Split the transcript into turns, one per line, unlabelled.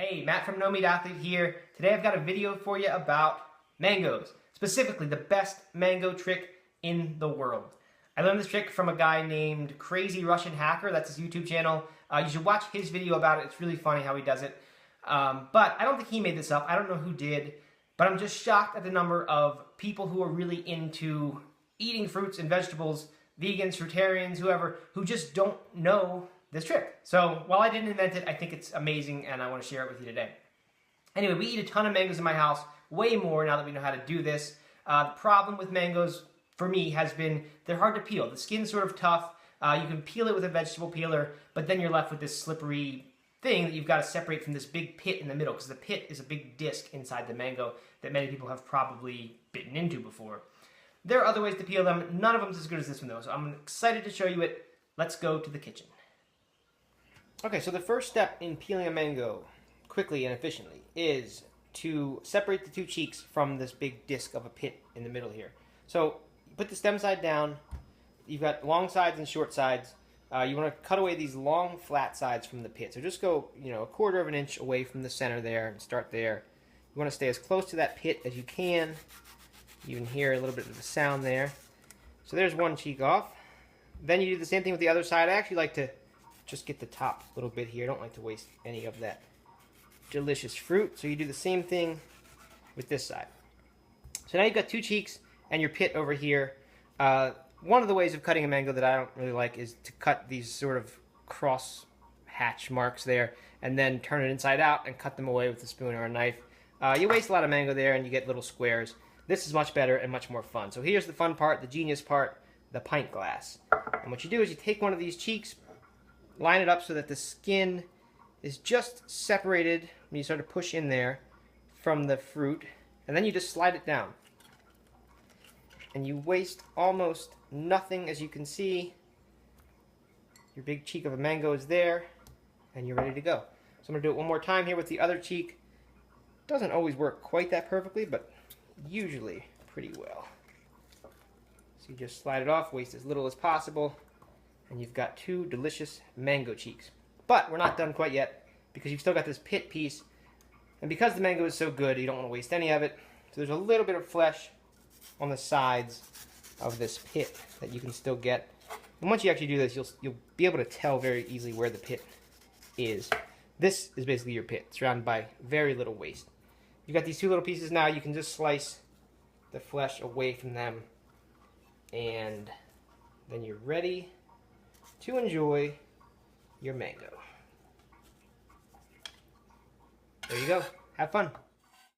Hey, Matt from No Meat Athlete here. Today I've got a video for you about mangoes, specifically the best mango trick in the world. I learned this trick from a guy named Crazy Russian Hacker. That's his YouTube channel. You should watch his video about it. It's really funny how he does it. But I don't think he made this up. I don't know who did. But I'm just shocked at the number of people who are really into eating fruits and vegetables, vegans, fruitarians, whoever, who just don't know this trick. So while I didn't invent it, I think it's amazing and I want to share it with you today. Anyway, we eat a ton of mangoes in my house, way more now that we know how to do this. The problem with mangoes, for me, has been they're hard to peel. The skin's sort of tough. You can peel it with a vegetable peeler, but then you're left with this slippery thing that you've got to separate from this big pit in the middle, because the pit is a big disc inside the mango that many people have probably bitten into before. There are other ways to peel them. None of them is as good as this one, though, so I'm excited to show you it. Let's go to the kitchen. Okay, so the first step in peeling a mango quickly and efficiently is to separate the two cheeks from this big disc of a pit in the middle here. So you put the stem side down. You've got long sides and short sides. You want to cut away these long flat sides from the pit. So just go, a quarter of an inch away from the center there and start there. You want to stay as close to that pit as you can. You can hear a little bit of the sound there. So there's one cheek off. Then you do the same thing with the other side. I actually like to just get the top little bit here. I don't like to waste any of that delicious fruit. So you do the same thing with this side. So now you've got two cheeks and your pit over here. One of the ways of cutting a mango that I don't really like is to cut these sort of cross hatch marks there and then turn it inside out and cut them away with a spoon or a knife. You waste a lot of mango there and you get little squares. This is much better and much more fun. So here's the fun part, the genius part, the pint glass. And what you do is you take one of these cheeks, line it up so that the skin is just separated when you start to push in there from the fruit, and then you just slide it down. And you waste almost nothing. As you can see, your big cheek of a mango is there, and you're ready to go. So I'm going to do it one more time here with the other cheek. Doesn't always work quite that perfectly, but usually pretty well. So you just slide it off, waste as little as possible, and you've got two delicious mango cheeks. But we're not done quite yet, because you've still got this pit piece, and because the mango is so good, you don't want to waste any of it. So there's a little bit of flesh on the sides of this pit that you can still get. And once you actually do this, you'll be able to tell very easily where the pit is. This is basically your pit, surrounded by very little waste. You've got these two little pieces now. You can just slice the flesh away from them, and then you're ready to enjoy your mango. There you go. Have fun.